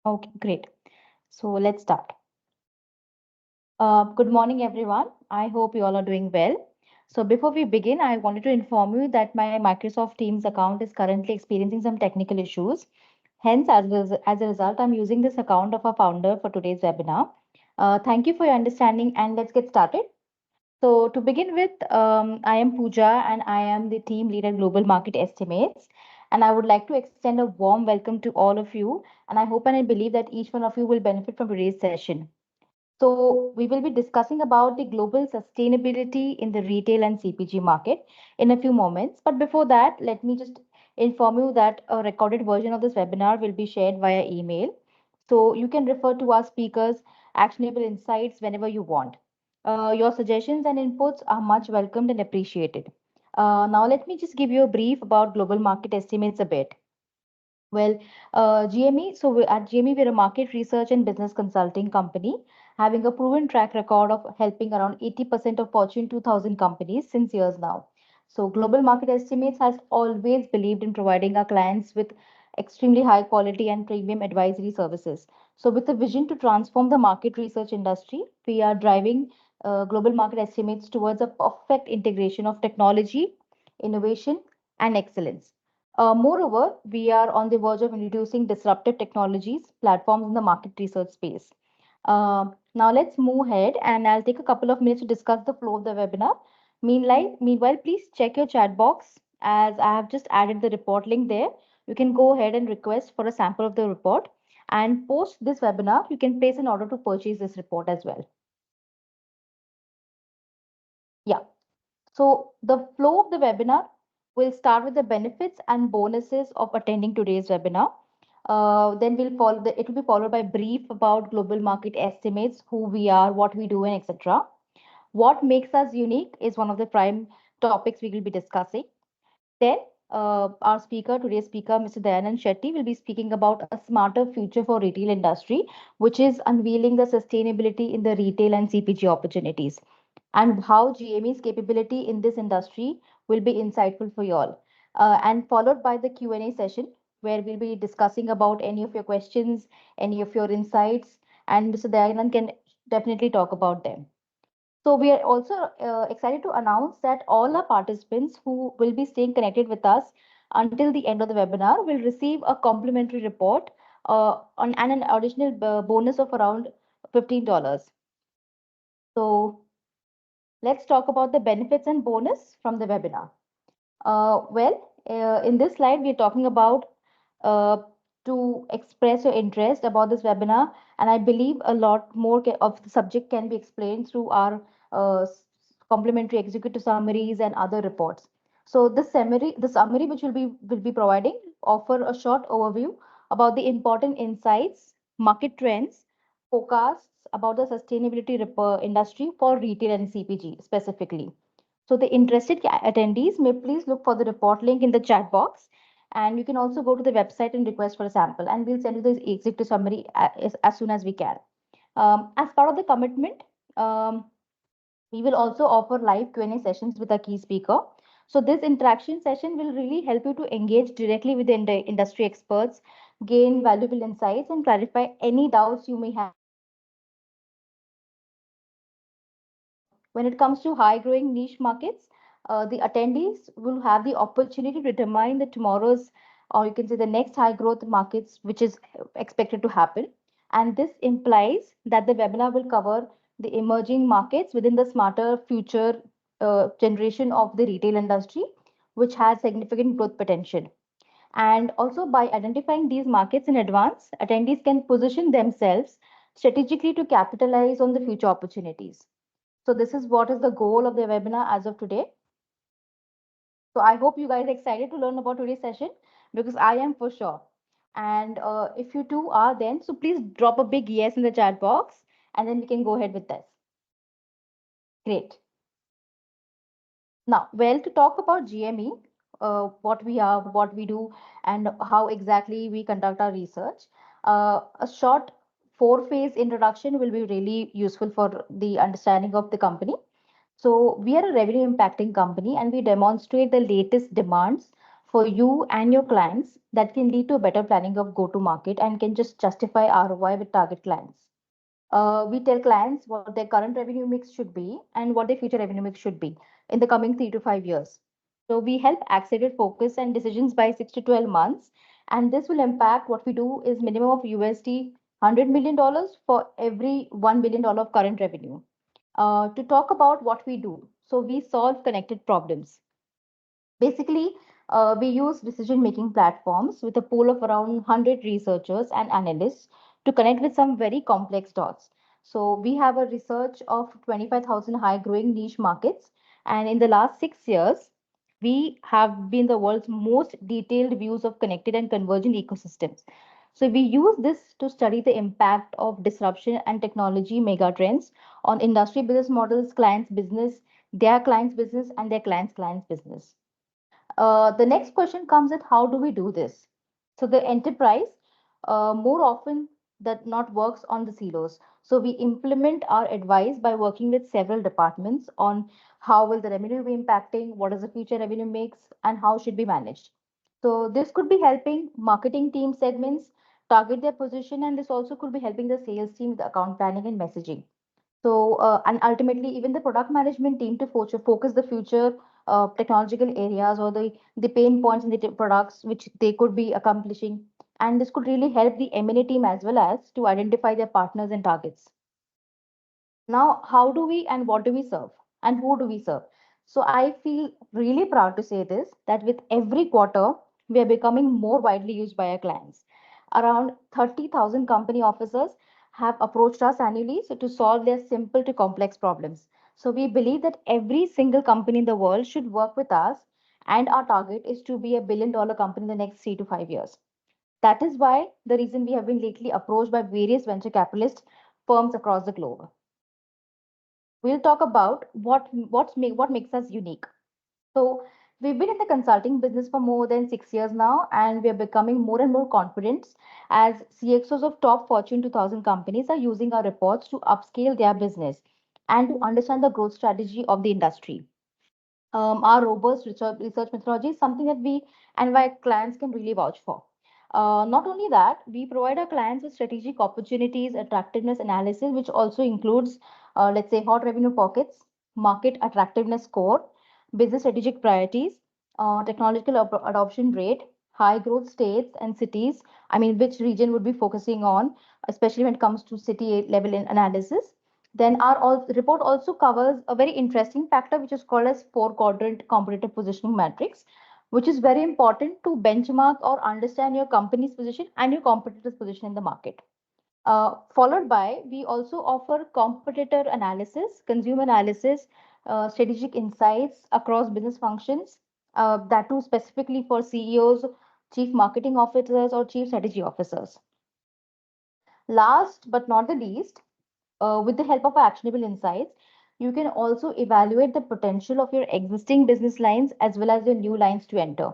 Okay, great. So let's start. Good morning, everyone. I hope you all are doing well. So before we begin, I wanted to inform you that my Microsoft Teams account is currently experiencing some technical issues. Hence, as a result, I'm using this account of our founder for today's webinar. Thank you for your understanding, and let's get started. So to begin with, I am Pooja and I am the team lead at Global Market Estimates. And I would like to extend a warm welcome to all of you. And I hope and I believe that each one of you will benefit from today's session. So we will be discussing about the global sustainability in the retail and CPG market in a few moments. But before that, let me just inform you that a recorded version of this webinar will be shared via email. So you can refer to our speakers' actionable insights whenever you want. Your suggestions and inputs are much welcomed and appreciated. Now let me just give you a brief about global market estimates a bit. Well, GME, at GME, we're a market research and business consulting company having a proven track record of helping around 80% of Fortune 2000 companies since years now. So, Global Market Estimates has always believed in providing our clients with extremely high quality and premium advisory services. So, with a vision to transform the market research industry, we are driving Global Market Estimates towards a perfect integration of technology, innovation, and excellence. Moreover, we are on the verge of introducing disruptive technologies platforms in the market research space. Now let's move ahead and I'll take a couple of minutes to discuss the flow of the webinar. Meanwhile, please check your chat box as I have just added the report link there. You can go ahead and request for a sample of the report and post this webinar. You can place an order to purchase this report as well. Yeah. So the flow of the webinar will start with the benefits and bonuses of attending today's webinar. Then it will be followed by brief about global market estimates, who we are, what we do, and etc. What makes us unique is one of the prime topics we will be discussing. Then today's speaker, Mr. Dayanand Shetty, will be speaking about a smarter future for retail industry, which is unveiling the sustainability in the retail and CPG opportunities and how GME's capability in this industry will be insightful for you all. And followed by the Q&A session where we'll be discussing about any of your questions, any of your insights, and Mr. Dayanand can definitely talk about them. So we are also excited to announce that all our participants who will be staying connected with us until the end of the webinar will receive a complimentary report and an additional bonus of around $15. So let's talk about the benefits and bonus from the webinar. In this slide, we're talking about uh, to express your interest about this webinar, and I believe a lot more of the subject can be explained through our complimentary executive summaries and other reports. So the summary which will be providing, offer a short overview about the important insights, market trends, forecasts about the sustainability industry for retail and CPG specifically. So the interested attendees may please look for the report link in the chat box. And you can also go to the website and request for a sample. And we'll send you the executive summary as soon as we can. As part of the commitment, we will also offer live Q&A sessions with our key speaker. So this interaction session will really help you to engage directly with the industry experts, gain valuable insights, and clarify any doubts you may have. When it comes to high growing niche markets, the attendees will have the opportunity to determine the tomorrow's, or you can say the next high growth markets, which is expected to happen. And this implies that the webinar will cover the emerging markets within the smarter future generation of the retail industry, which has significant growth potential. And also by identifying these markets in advance, attendees can position themselves strategically to capitalize on the future opportunities. So this is what is the goal of the webinar as of today. So I hope you guys are excited to learn about today's session because I am for sure. And if you too are then, so please drop a big yes in the chat box and then we can go ahead with this. Great. Now, well, to talk about GME, what we are, what we do, and how exactly we conduct our research, a short four-phase introduction will be really useful for the understanding of the company. So we are a revenue impacting company and we demonstrate the latest demands for you and your clients that can lead to a better planning of go to market and can just justify ROI with target clients. We tell clients what their current revenue mix should be and what their future revenue mix should be in the coming 3 to 5 years. So we help accelerate focus and decisions by 6 to 12 months. And this will impact what we do is minimum of USD $100 million for every $1 billion of current revenue. To talk about what we do, so we solve connected problems. Basically, we use decision making platforms with a pool of around 100 researchers and analysts to connect with some very complex dots. So, we have a research of 25,000 high growing niche markets. And in the last 6 years, we have been the world's most detailed views of connected and convergent ecosystems. So, we use this to study the impact of disruption and technology megatrends on industry business models, clients' business, and their clients' business. The next question comes at how do we do this? So the enterprise more often that not works on the silos. So we implement our advice by working with several departments on how will the revenue be impacting, what is the future revenue mix, and how should be managed. So this could be helping marketing team segments target their position, and this also could be helping the sales team with account planning and messaging. So, and ultimately, even the product management team to focus the future technological areas or the pain points in the products which they could be accomplishing. And this could really help the M&A team as well as to identify their partners and targets. Now, how do we and what do we serve and who do we serve? So I feel really proud to say this that with every quarter, we are becoming more widely used by our clients. Around 30,000 company officers have approached us annually so to solve their simple to complex problems. So we believe that every single company in the world should work with us, and our target is to be a $1 billion company in the next 3 to 5 years. That is why the reason we have been lately approached by various venture capitalist firms across the globe. We'll talk about what makes us unique. So we've been in the consulting business for more than 6 years now, and we are becoming more and more confident as CXOs of top Fortune 2000 companies are using our reports to upscale their business and to understand the growth strategy of the industry. Our robust research methodology is something that we and why clients can really vouch for. Not only that, we provide our clients with strategic opportunities, attractiveness analysis, which also includes, let's say, hot revenue pockets, market attractiveness score, business strategic priorities, technological adoption rate, high growth states and cities. I mean, which region would be focusing on, especially when it comes to city level analysis. Then our report also covers a very interesting factor which is called as four quadrant competitive positioning matrix, which is very important to benchmark or understand your company's position and your competitor's position in the market. Followed by, we also offer competitor analysis, consumer analysis, strategic insights across business functions, that too specifically for CEOs, chief marketing officers, or chief strategy officers. Last but not the least, with the help of actionable insights, you can also evaluate the potential of your existing business lines as well as your new lines to enter.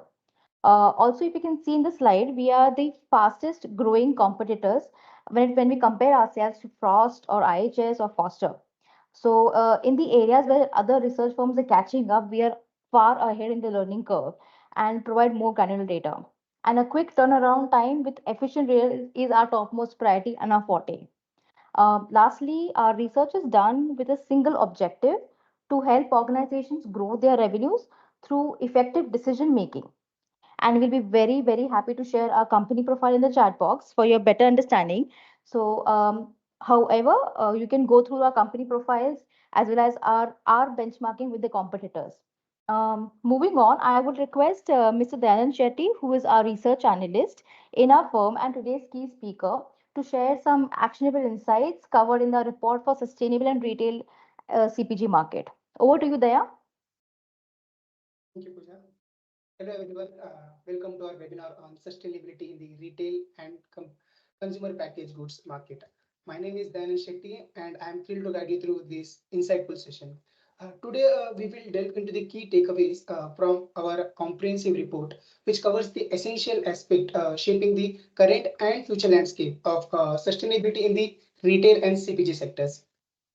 Also, if you can see in the slide, we are the fastest growing competitors when we compare ourselves to Frost or IHS or Foster. So, in the areas where other research firms are catching up, we are far ahead in the learning curve and provide more granular data. And a quick turnaround time with efficient rail is our topmost priority and our forte. Lastly, our research is done with a single objective to help organizations grow their revenues through effective decision making. And we'll be very, very happy to share our company profile in the chat box for your better understanding. So, however, you can go through our company profiles as well as our benchmarking with the competitors. Moving on, I would request Mr. Dayan Shetty, who is our research analyst in our firm and today's key speaker, to share some actionable insights covered in the report for sustainable and retail CPG market. Over to you, Daya. Thank you, Pooja. Hello, everyone. Welcome to our webinar on sustainability in the retail and consumer packaged goods market. My name is Dayan Shetty, and I am thrilled to guide you through this insightful session. Today, we will delve into the key takeaways from our comprehensive report, which covers the essential aspect shaping the current and future landscape of sustainability in the retail and CPG sectors.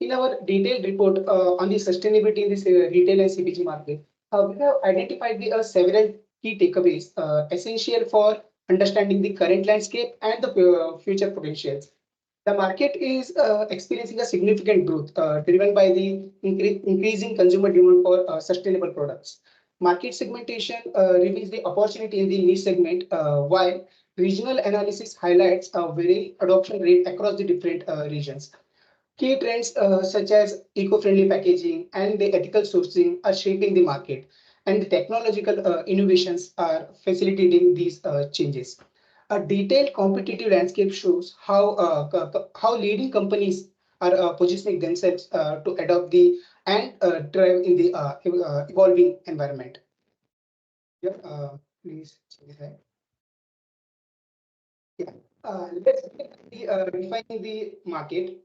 In our detailed report on the sustainability in this retail and CPG market, we have identified the several key takeaways essential for understanding the current landscape and the future potentials. The market is experiencing a significant growth driven by the increasing consumer demand for sustainable products. Market segmentation reveals the opportunity in the niche segment, while regional analysis highlights a varying adoption rate across the different regions. Key trends such as eco-friendly packaging and the ethical sourcing are shaping the market, and the technological innovations are facilitating these changes. A detailed competitive landscape shows how leading companies are positioning themselves to adopt the and drive in the evolving environment. Yeah, please check this out. Yeah, let's define the market.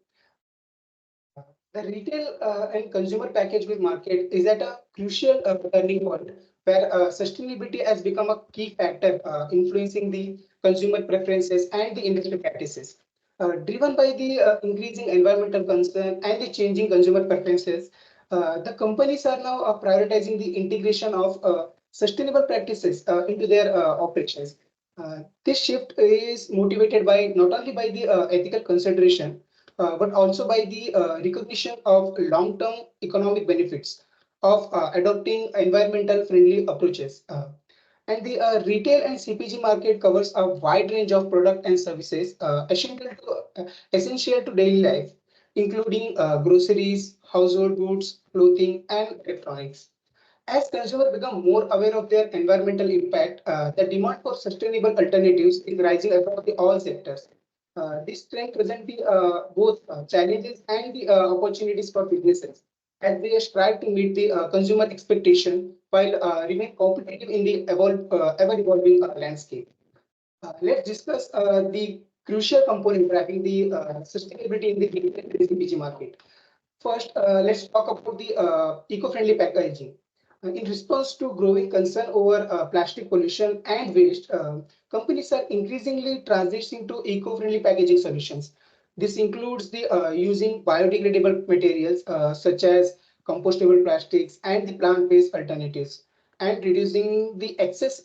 The retail and consumer packaged goods market is at a crucial turning point where sustainability has become a key factor influencing the consumer preferences and the industry practices. Driven by the increasing environmental concern and the changing consumer preferences, the companies are now prioritizing the integration of sustainable practices into their operations. This shift is motivated by not only by the ethical consideration but also by the recognition of long-term economic benefits of adopting environmental friendly approaches. And the retail and CPG market covers a wide range of products and services essential to daily life, including groceries, household goods, clothing, and electronics. As consumers become more aware of their environmental impact, the demand for sustainable alternatives is rising across all sectors. This trend presents the both challenges and the opportunities for businesses as they strive to meet the consumer expectation while remain competitive in the ever evolving landscape. Let's discuss the crucial component driving the sustainability in the CPG market. First, let's talk about the eco-friendly packaging. In response to growing concern over plastic pollution and waste, companies are increasingly transitioning to eco-friendly packaging solutions. This includes the using biodegradable materials such as compostable plastics and the plant-based alternatives, and reducing the excess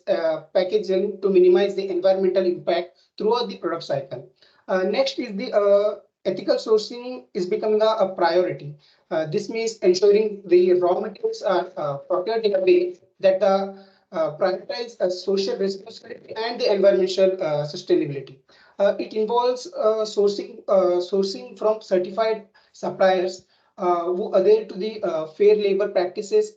packaging to minimize the environmental impact throughout the product cycle. Next is the ethical sourcing is becoming a priority. This means ensuring the raw materials are procured in a way that prioritize social responsibility and the environmental sustainability. It involves sourcing from certified suppliers who adhere to the fair labor practices,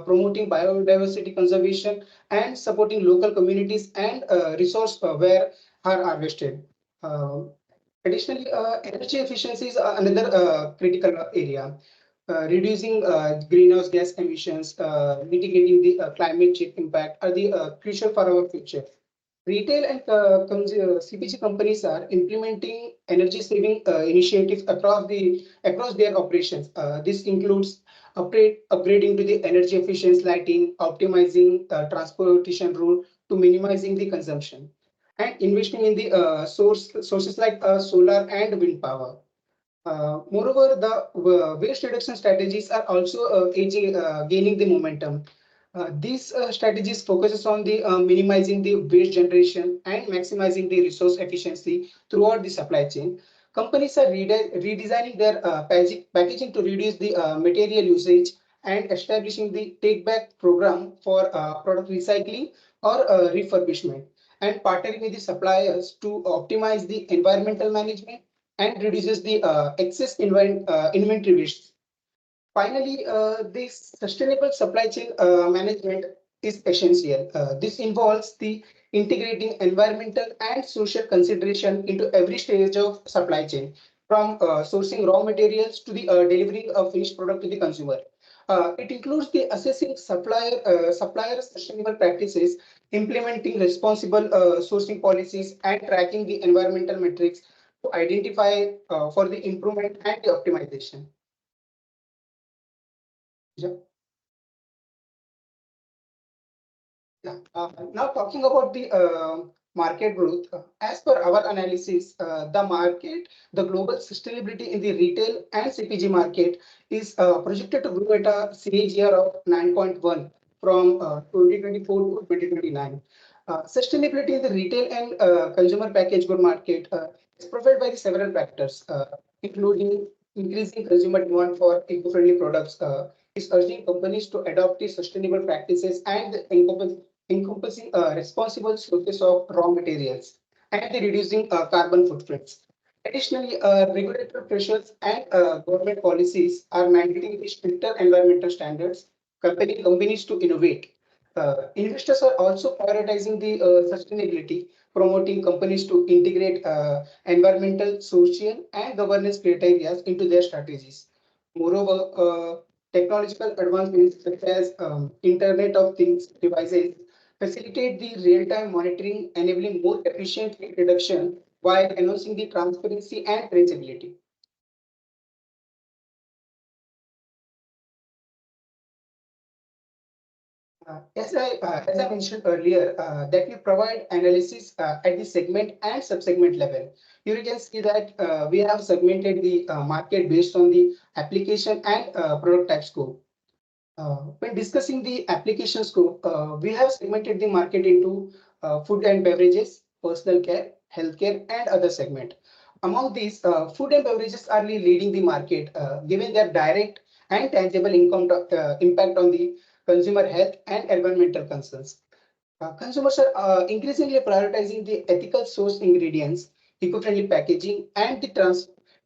promoting biodiversity conservation, and supporting local communities and resource where are harvested. Uh, Additionally, energy efficiency is another critical area. Reducing greenhouse gas emissions, mitigating the climate change impact are the crucial for our future. Retail and CPG companies are implementing energy saving initiatives across their operations. This includes upgrading to the energy efficient lighting, optimizing transportation route to minimizing the consumption, and investing in the sources like solar and wind power. Moreover, the waste reduction strategies are also gaining the momentum. These strategies focuses on the minimizing the waste generation and maximizing the resource efficiency throughout the supply chain. Companies are redesigning their packaging to reduce the material usage and establishing the take back program for product recycling or refurbishment, and partnering with the suppliers to optimize the environmental management and reduces the excess inventory waste. Finally, this sustainable supply chain management is essential. This involves the integrating environmental and social consideration into every stage of supply chain, from sourcing raw materials to the delivery of finished product to the consumer. It includes the assessing supplier sustainable practices, implementing responsible sourcing policies, and tracking the environmental metrics to identify for the improvement and the optimization. Yeah. Yeah. Now talking about the market growth, as per our analysis, the global sustainability in the retail and CPG market is projected to grow at a CAGR of 9.1. from 2024 to 2029. Sustainability in the retail and consumer packaged good market is provided by the several factors, including increasing consumer demand for eco-friendly products, is urging companies to adopt the sustainable practices and encompassing responsible sources of raw materials and the reducing carbon footprints. Additionally, regulatory pressures and government policies are mandating the stricter environmental standards, compelling companies to innovate. Investors are also prioritizing the sustainability, promoting companies to integrate environmental, social, and governance criteria into their strategies. Moreover, technological advancements such as Internet of Things devices facilitate the real-time monitoring, enabling more efficient heat reduction while enhancing the transparency and traceability. As I mentioned earlier, that we provide analysis at the segment and subsegment level. Here you can see that we have segmented the market based on the application and product type scope. When discussing the application scope, we have segmented the market into food and beverages, personal care, healthcare, and other segment. Among these, food and beverages are leading the market, given their direct and tangible impact on the consumer health and environmental concerns. Consumers are increasingly prioritizing the ethical source ingredients, eco-friendly packaging, and the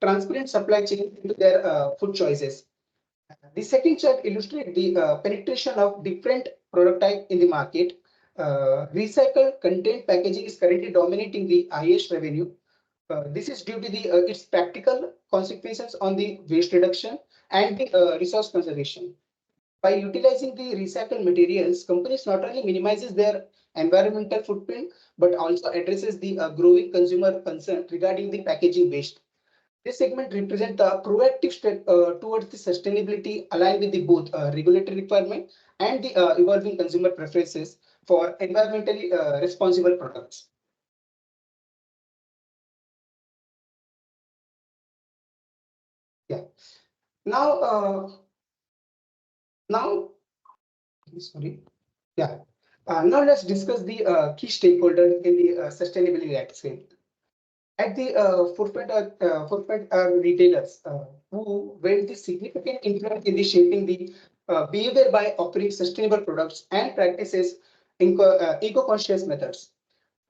transparent supply chain into their food choices. The second chart illustrates the penetration of different product type in the market. Recycled content packaging is currently dominating the highest revenue. This is due to its practical consequences on the waste reduction and the resource conservation. By utilizing the recycled materials, companies not only minimizes their environmental footprint but also addresses the growing consumer concern regarding the packaging waste. This segment represents a proactive step towards the sustainability aligned with the both regulatory requirement and the evolving consumer preferences for environmentally responsible products. Yeah. Now, now, sorry. Yeah. Now let's discuss the key stakeholders in the sustainability landscape. At the forefront are retailers who wield the significant influence in the shaping the behavior by offering sustainable products and practices in eco-conscious methods.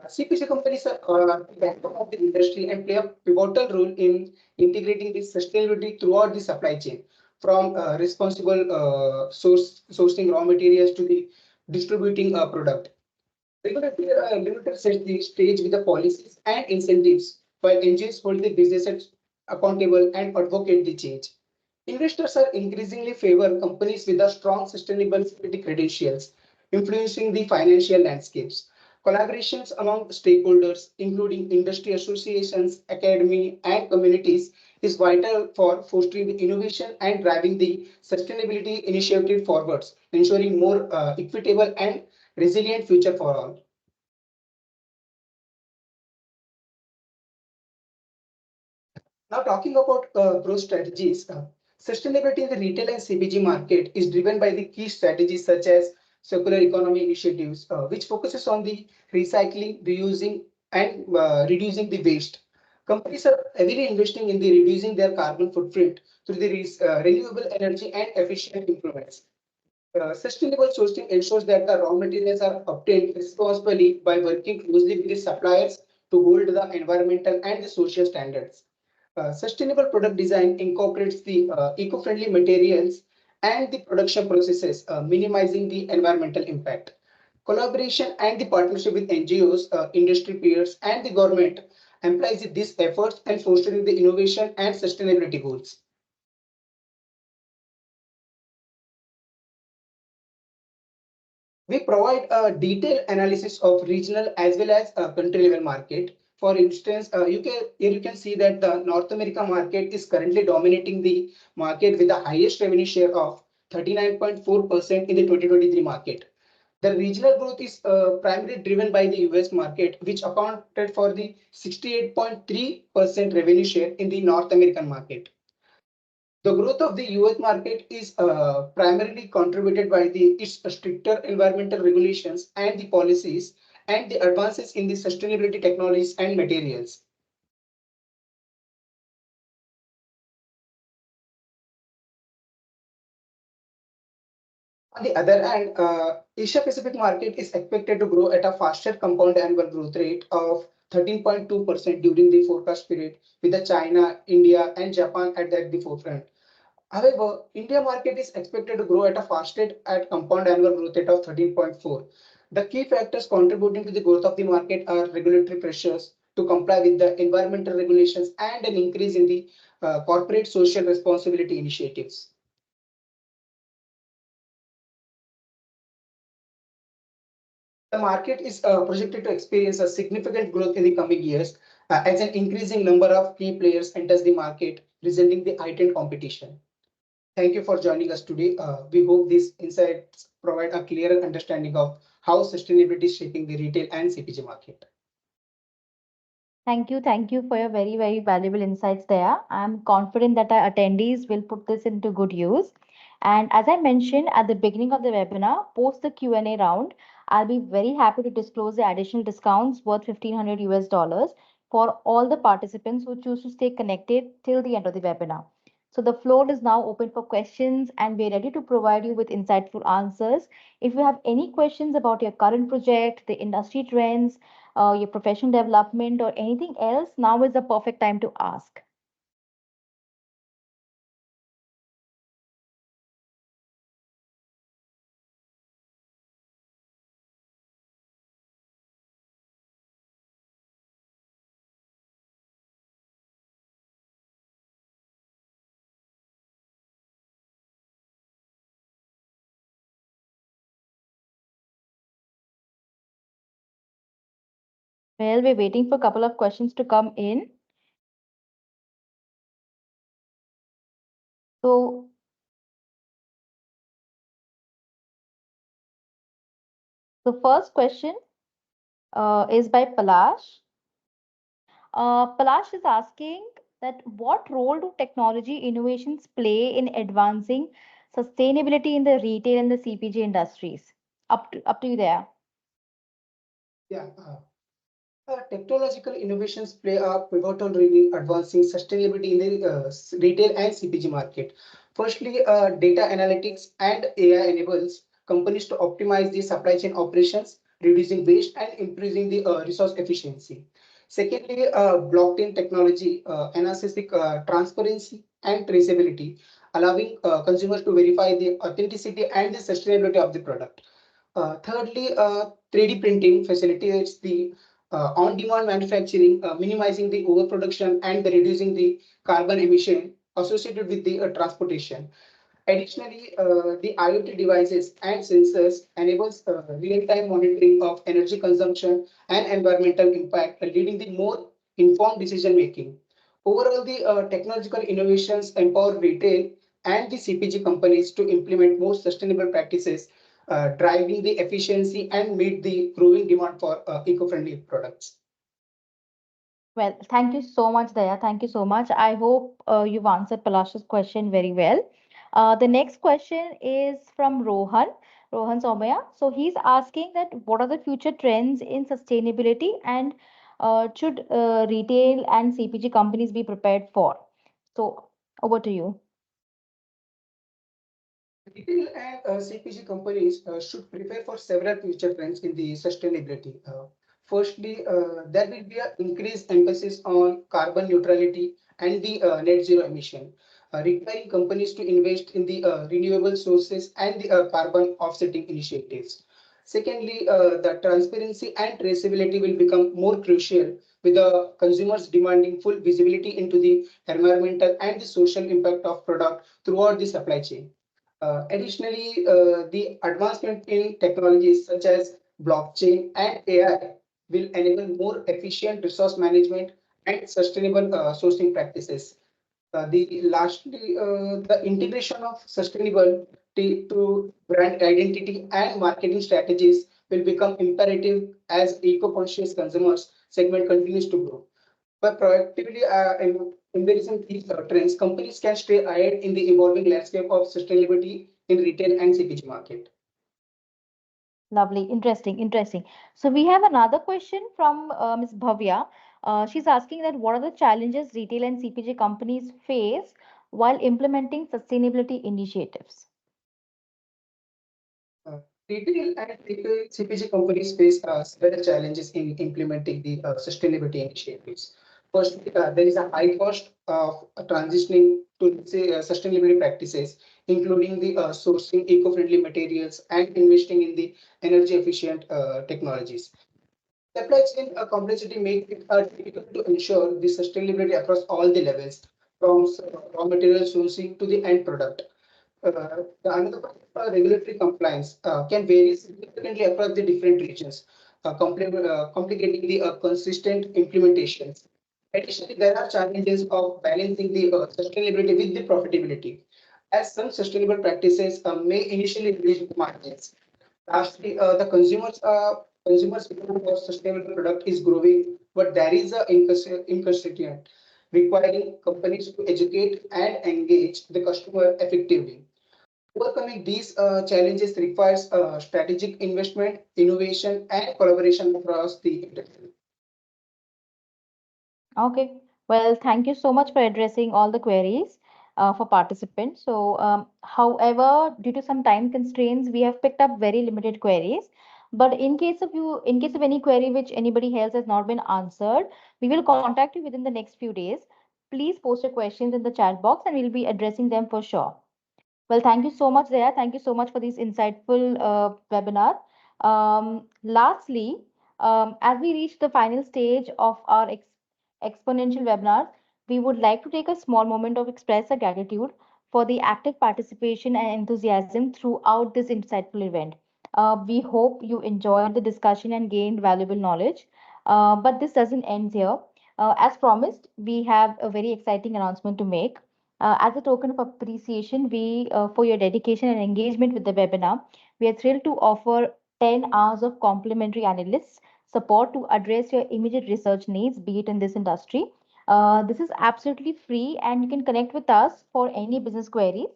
CPG companies are the backbone of the industry and play a pivotal role in integrating this sustainability throughout the supply chain, from responsible sourcing raw materials to the distributing a product. Regulators set the stage with the policies and incentives, while NGOs hold the businesses accountable and advocate the change. Investors are increasingly favor companies with a strong sustainability credentials, influencing the financial landscapes. Collaborations among stakeholders, including industry associations, academy, and communities, is vital for fostering the innovation and driving the sustainability initiative forwards, ensuring more equitable and resilient future for all. Now, talking about growth strategies, sustainability in the retail and CPG market is driven by the key strategies such as circular economy initiatives, which focuses on the recycling, reusing, and reducing the waste. Companies are heavily investing in the reducing their carbon footprint through the renewable energy and efficient improvements. Sustainable sourcing ensures that the raw materials are obtained responsibly by working closely with the suppliers to hold the environmental and the social standards. Sustainable product design incorporates the eco-friendly materials and the production processes, minimizing the environmental impact. Collaboration and the partnership with NGOs, industry peers, and the government implies these efforts and fostering the innovation and sustainability goals. We provide a detailed analysis of regional as well as a country level market. For instance, here you can see that the North America market is currently dominating the market with the highest revenue share of 39.4% in the 2023 market. The regional growth is primarily driven by the US market, which accounted for the 68.3% revenue share in the North American market. The growth of the US market is primarily contributed by its stricter environmental regulations and the policies and the advances in the sustainability technologies and materials. On the other hand, Asia Pacific market is expected to grow at a faster compound annual growth rate of 13.2% during the forecast period, with the China, India, and Japan at the forefront. However, India market is expected to grow at a faster at compound annual growth rate of 13.4. The key factors contributing to the growth of the market are regulatory pressures to comply with the environmental regulations and an increase in the corporate social responsibility initiatives. The market is projected to experience a significant growth in the coming years as an increasing number of key players enters the market, resulting in the heightened competition. Thank you for joining us today. We hope these insights provide a clearer understanding of how sustainability is shaping the retail and CPG market. Thank you for your very, very valuable insights there. I'm confident that our attendees will put this into good use. And as I mentioned at the beginning of the webinar, post the Q&A round, I'll be very happy to disclose the additional discounts worth 1500 US dollars for all the participants who choose to stay connected till the end of the webinar. So the floor is now open for questions and we're ready to provide you with insightful answers. If you have any questions about your current project, the industry trends, your professional development, or anything else, now is the perfect time to ask. Well, we're waiting for a couple of questions to come in. So the first question is by Palash. Palash is asking that what role do technology innovations play in advancing sustainability in the retail and the CPG industries? Up to you there. Yeah, technological innovations play a pivotal role in advancing sustainability in the retail and CPG market. Firstly, data analytics and AI enables companies to optimize the supply chain operations, reducing waste and improving the resource efficiency. Secondly, blockchain technology enhances the transparency and traceability, allowing consumers to verify the authenticity and the sustainability of the product. Thirdly, 3D printing facilitates the on-demand manufacturing, minimizing the overproduction and the reducing the carbon emission associated with the transportation. Additionally, the IoT devices and sensors enables real-time monitoring of energy consumption and environmental impact, leading to more informed decision making. Overall, the technological innovations empower retail and the CPG companies to implement more sustainable practices, driving the efficiency and meet the growing demand for eco-friendly products. Well, thank you so much, Daya. Thank you so much. I hope you've answered Palash's question very well. The next question is from Rohan Somaya. So he's asking that what are the future trends in sustainability and should retail and CPG companies be prepared for? So over to you. Retail and CPG companies should prepare for several future trends in the sustainability. Firstly, there will be an increased emphasis on carbon neutrality and the net zero emission, requiring companies to invest in the renewable sources and the carbon offsetting initiatives. Secondly, the transparency and traceability will become more crucial with the consumers demanding full visibility into the environmental and the social impact of product throughout the supply chain. Additionally, the advancement in technologies such as blockchain and AI will enable more efficient resource management and sustainable sourcing practices. The integration of sustainability to brand identity and marketing strategies will become imperative as eco-conscious consumers segment continues to grow. By proactively embracing these trends, companies can stay ahead in the evolving landscape of sustainability in retail and CPG market. Lovely, interesting, interesting. So we have another question from Ms. Bhavya. She's asking that what are the challenges retail and CPG companies face while implementing sustainability initiatives? Uh, Retail and CPG companies face several challenges in implementing the sustainability initiatives. First, there is a high cost of transitioning to say, sustainability practices, including the sourcing eco-friendly materials and investing in the energy efficient technologies. Supply chain complexity makes it difficult to ensure the sustainability across all the levels, from raw material sourcing to the end product. The another part, regulatory compliance can vary significantly across the different regions, complicating the consistent implementations. Additionally, there are challenges of balancing the sustainability with the profitability, as some sustainable practices may initially reduce margins. Lastly, the consumers demand for sustainable product is growing, but there is a inconsistent requiring companies to educate and engage the customer effectively. Overcoming these challenges requires strategic investment, innovation, and collaboration across the industry. Okay. Well, thank you so much for addressing all the queries for participants. So, however, due to some time constraints, we have picked up very limited queries. But in case of any query which anybody else has not been answered, we will contact you within the next few days. Please post your questions in the chat box and we'll be addressing them for sure. Well, thank you so much, Zaya. Thank you so much for this insightful webinar. Lastly, as we reach the final stage of our exponential webinars, we would like to take a small moment of express our gratitude for the active participation and enthusiasm throughout this insightful event. We hope you enjoyed the discussion and gained valuable knowledge. But this doesn't end here. As promised, we have a very exciting announcement to make. As a token of appreciation, for your dedication and engagement with the webinar, we are thrilled to offer 10 hours of complimentary analysts support to address your immediate research needs, be it in this industry. This is absolutely free, and you can connect with us for any business queries,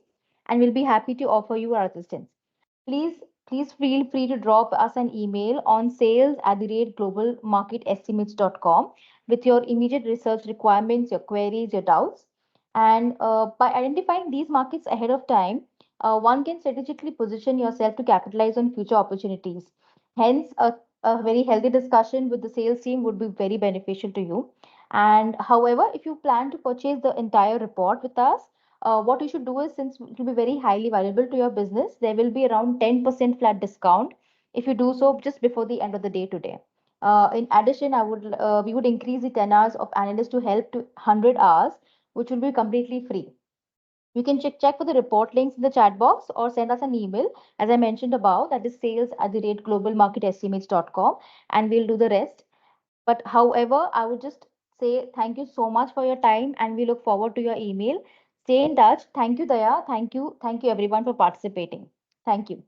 and we'll be happy to offer you our assistance. Please feel free to drop us an email on sales@globalmarketestimates.com with your immediate research requirements, your queries, your doubts. And by identifying these markets ahead of time, one can strategically position yourself to capitalize on future opportunities. Hence, a very healthy discussion with the sales team would be very beneficial to you. And however, if you plan to purchase the entire report with us, what you should do is, since it will be very highly valuable to your business, there will be around 10% flat discount if you do so just before the end of the day today. In addition, we would increase the 10 hours of analysts to help to 100 hours, which will be completely free. You can check for the report links in the chat box or send us an email, as I mentioned above, that is sales@the globalmarketestimates.com, and we'll do the rest. But however, I would just say thank you so much for your time and we look forward to your email. Stay in touch. Thank you, Daya. Thank you. Thank you everyone for participating. Thank you.